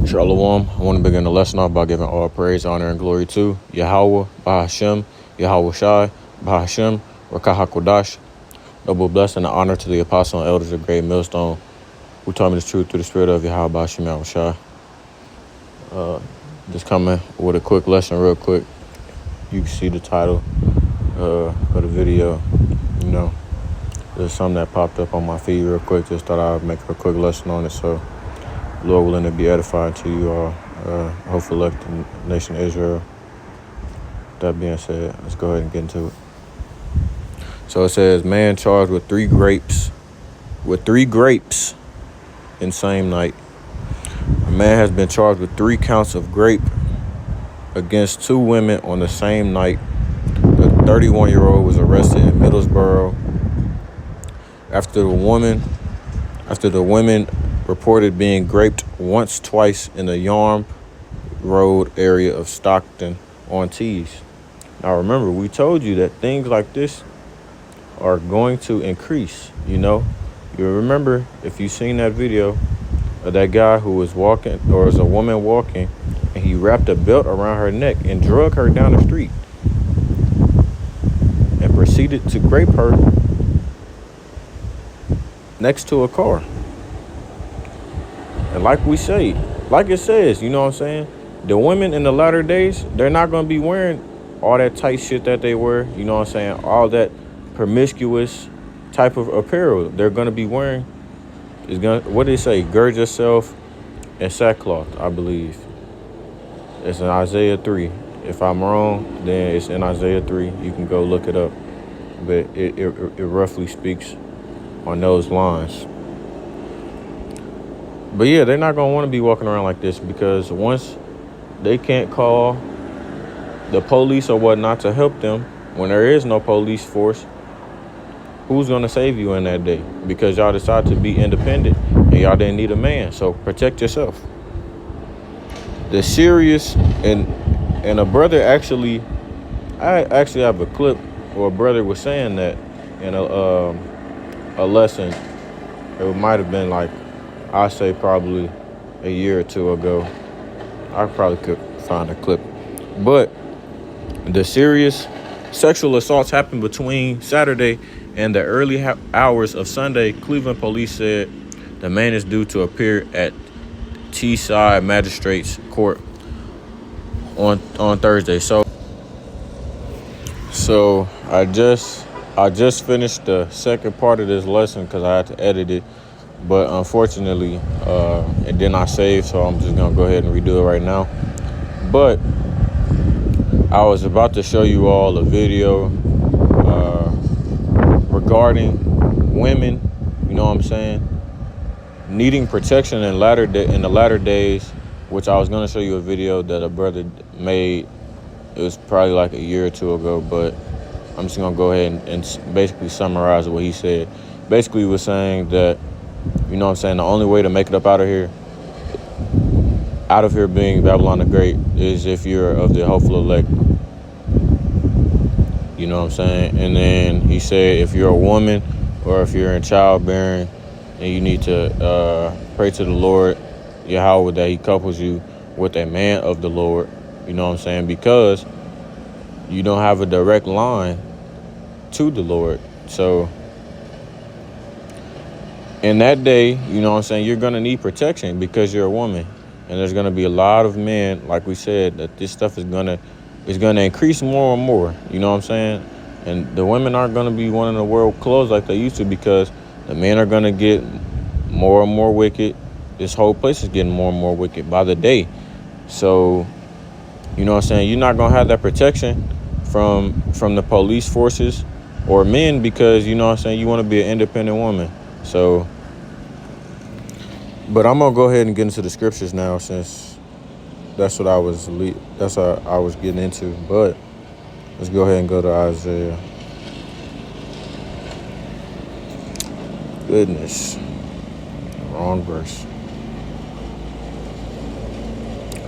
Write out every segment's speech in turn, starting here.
Shalom. I want to begin the lesson off by giving all praise, honor, and glory to Yahweh, Bahashem, Yahweh Shai, Bahashem, Rakah HaKodash. Double blessing and honor to the apostle and elders of Great Millstone who taught me the truth through the spirit of Yahweh, Bahashem, Yahweh Shai. Just coming with a quick lesson real quick. You can see the title of the video. You know, there's something that popped up on my feed real quick. Just thought I'd make a quick lesson on it. So, Lord willing to be edifying to you all. Hopefully elect the nation of Israel. That being said, let's go ahead and get into it. So it says, man charged with three grapes in same night. A man has been charged with 3 counts of grape against 2 women on the same night. The 31-year-old was arrested in Middlesbrough after the women reported being graped twice in the Yarm Road area of Stockton-on-Tees. Now remember, we told you that things like this are going to increase, you know. You remember, if you've seen that video of that guy who was walking, or was a woman walking, and he wrapped a belt around her neck and drug her down the street and proceeded to grape her next to a car. And like it says, you know what I'm saying? The women in the latter days, they're not going to be wearing all that tight shit that they wear. You know what I'm saying? All that promiscuous type of apparel they're going to be wearing what do they say? Gird yourself in sackcloth, I believe. It's in Isaiah 3. If I'm wrong, then it's in Isaiah 3. You can go look it up. But it roughly speaks on those lines. But yeah, they're not going to want to be walking around like this, because once they can't call the police or whatnot to help them, when there is no police force, who's going to save you in that day? Because y'all decided to be independent and y'all didn't need a man. So protect yourself. The serious and a brother I actually have a clip where a brother was saying that in a lesson. It might have been like, I say probably a year or two ago. I probably could find a clip. But the serious sexual assaults happened between Saturday and the early hours of Sunday. Cleveland police said the man is due to appear at Teesside Magistrates Court on Thursday. So I just finished the second part of this lesson because I had to edit it. But unfortunately, it did not save, so I'm just going to go ahead and redo it right now. But I was about to show you all a video regarding women, you know what I'm saying, needing protection in the latter days, which I was going to show you a video that a brother made. It was probably like a year or two ago, but I'm just going to go ahead and basically summarize what he said. Basically, he was saying that, you know what I'm saying, the only way to make it up out of here being Babylon the Great, is if you're of the hopeful elect. You know what I'm saying? And then he said, if you're a woman or if you're in childbearing, and you need to pray to the Lord, Yahweh, that he couples you with a man of the Lord. You know what I'm saying? Because you don't have a direct line to the Lord. So in that day, you know what I'm saying, you're going to need protection because you're a woman. And there's going to be a lot of men, like we said, that this stuff is going to increase more and more. You know what I'm saying? And the women aren't going to be wanting to wear clothes like they used to, because the men are going to get more and more wicked. This whole place is getting more and more wicked by the day. So, you know what I'm saying, you're not going to have that protection from the police forces or men, because, you know what I'm saying, you want to be an independent woman. So, but I'm going to go ahead and get into the scriptures now, since that's what I was getting into. But let's go ahead and go to Isaiah. Goodness. Wrong verse.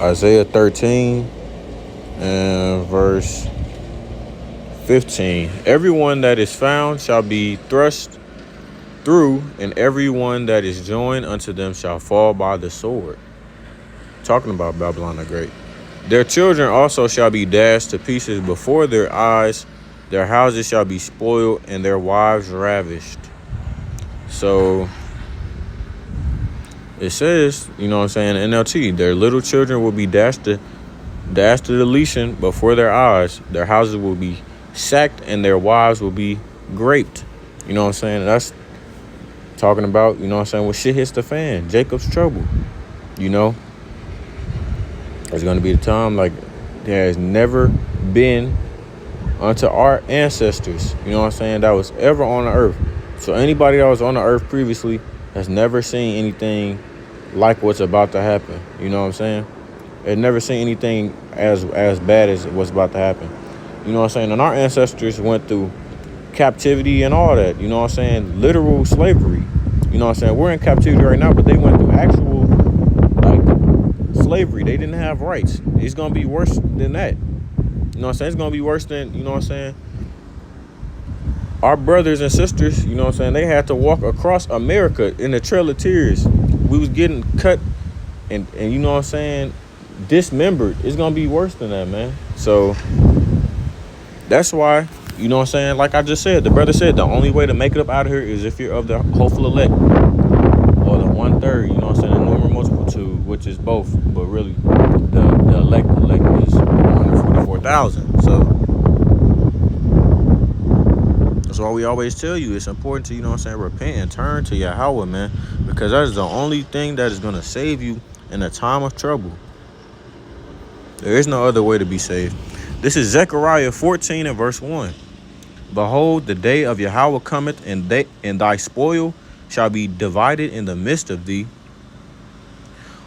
Isaiah 13 and verse 15. Everyone that is found shall be thrust through, and everyone that is joined unto them shall fall by the sword. talking about Babylon the Great. Their children also shall be dashed to pieces before their eyes. Their houses shall be spoiled and their wives ravished. So it says, you know what I'm saying, NLT, their little children will be dashed to deletion before their eyes. Their houses will be sacked and their wives will be raped. You know what I'm saying? That's talking about, you know what I'm saying, when shit hits the fan, Jacob's trouble. You know, there's going to be a time like there has never been unto our ancestors, you know what I'm saying, that was ever on the earth. So anybody that was on the earth previously has never seen anything like what's about to happen. You know what I'm saying? They've never seen anything as bad as what's about to happen. You know what I'm saying? And our ancestors went through captivity and all that. You know what I'm saying? Literal slavery. You know what I'm saying? We're in captivity right now, but they went through actual like slavery. They didn't have rights. It's gonna be worse than that. You know what I'm saying? It's gonna be worse than, you know what I'm saying, our brothers and sisters, you know what I'm saying, they had to walk across America in the Trail of Tears. We was getting cut and you know what I'm saying, dismembered. It's gonna be worse than that, man. So that's why, you know what I'm saying, like I just said, the brother said the only way to make it up out of here is if you're of the hopeful elect or the 1/3, you know what I'm saying, the numeral multitude, which is both, but really the elect is 144,000. So that's why we always tell you it's important to, you know what I'm saying, repent and turn to Yahweh, man, because that is the only thing that is going to save you in a time of trouble. There is no other way to be saved. This is Zechariah 14 and verse 1. Behold, the day of Yahweh cometh, and thy spoil shall be divided in the midst of thee.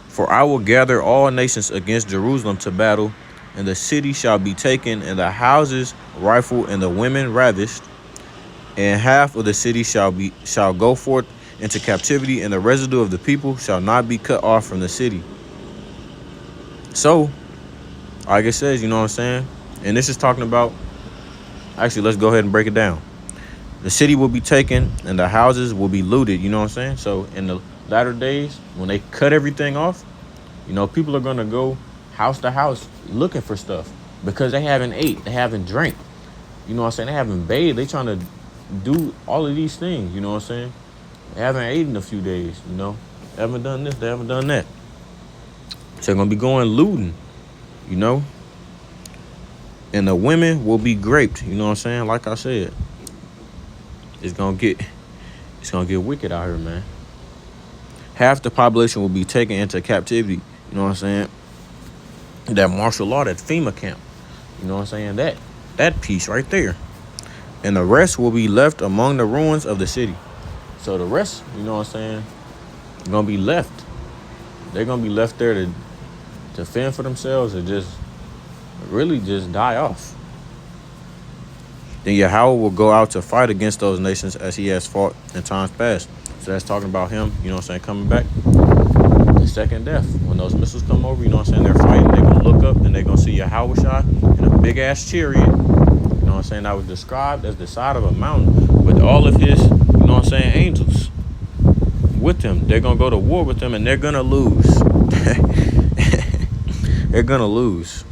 For I will gather all nations against Jerusalem to battle, and the city shall be taken, and the houses rifled, and the women ravished. And half of the city shall go forth into captivity, and the residue of the people shall not be cut off from the city. So, like it says, you know what I'm saying? And this is talking about, actually, let's go ahead and break it down. The city will be taken, and the houses will be looted, you know what I'm saying? So, in the latter days, when they cut everything off, you know, people are going to go house to house looking for stuff because they haven't ate, they haven't drank, you know what I'm saying? They haven't bathed, they trying to do all of these things, you know what I'm saying? They haven't ate in a few days, you know? They haven't done this, they haven't done that. So they're going to be going looting, you know? And the women will be raped, you know what I'm saying? Like I said, it's going to get wicked out here, man. Half the population will be taken into captivity, you know what I'm saying? That martial law, that FEMA camp, you know what I'm saying? That piece right there. And the rest will be left among the ruins of the city. So the rest, you know what I'm saying, going to be left. They're going to be left there to fend for themselves and just really just die off. Then Yahweh will go out to fight against those nations as he has fought in times past. So that's talking about him, you know what I'm saying, coming back. The second death. When those missiles come over, you know what I'm saying, they're fighting. They're going to look up and they're going to see Yahweh shot in a big-ass chariot. You know what I'm saying? That was described as the side of a mountain with all of his, you know what I'm saying, angels with him. They're going to go to war with him and they're going to lose. They're going to lose.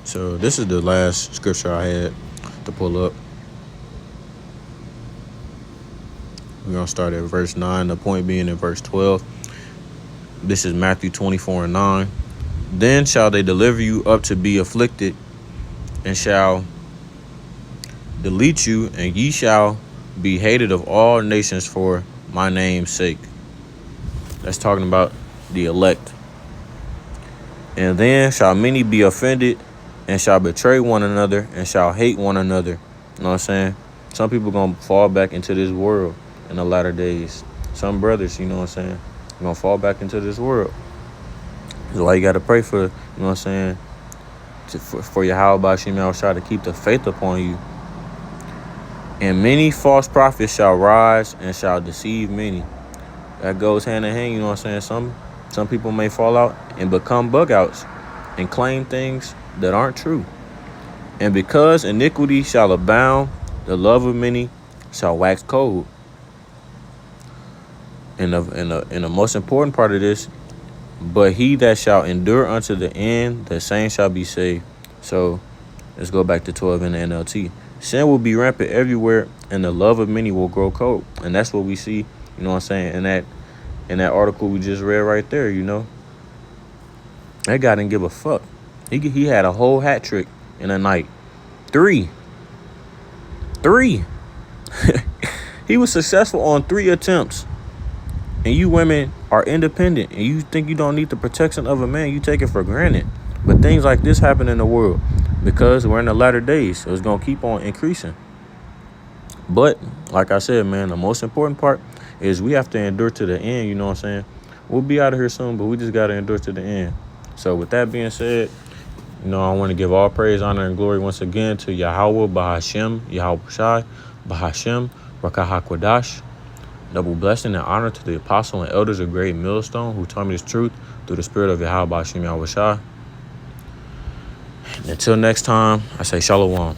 So this is the last scripture I had to pull up. We're going to start at verse 9, the point being in verse 12. This is Matthew 24 and 9. Then shall they deliver you up to be afflicted, and shall delete you, and ye shall be hated of all nations for my name's sake. That's talking about the elect. And then shall many be offended, and shall betray one another, and shall hate one another. You know what I'm saying? Some people going to fall back into this world in the latter days. Some brothers, you know what I'm saying, going to fall back into this world. That's why you got to pray for, you know what I'm saying, for Yahweh Bashim Yahushua to keep the faith upon you. And many false prophets shall rise and shall deceive many. That goes hand in hand, you know what I'm saying? Some people may fall out and become bug outs and claim things that aren't true. And because iniquity shall abound, the love of many shall wax cold. And the most important part of this, but he that shall endure unto the end, the same shall be saved. So let's go back to 12 in the NLT. Sin will be rampant everywhere, and the love of many will grow cold. And that's what we see, you know what I'm saying, in that article we just read right there, you know. That guy didn't give a fuck. He had a whole hat trick in a night. Three. He was successful on 3 attempts. And you women are independent, and you think you don't need the protection of a man. You take it for granted. But things like this happen in the world because we're in the latter days. So it's going to keep on increasing. But like I said, man, the most important part is we have to endure to the end. You know what I'm saying? We'll be out of here soon, but we just got to endure to the end. So with that being said, you know, I want to give all praise, honor, and glory once again to Yahweh, Bahashem, Yahweh Shai, Bahashem, Rakah HaKodash. Double blessing and honor to the apostle and elders of Great Millstone who taught me this truth through the spirit of Yahweh Bahashem, Yahweh Shai. And until next time, I say shalom.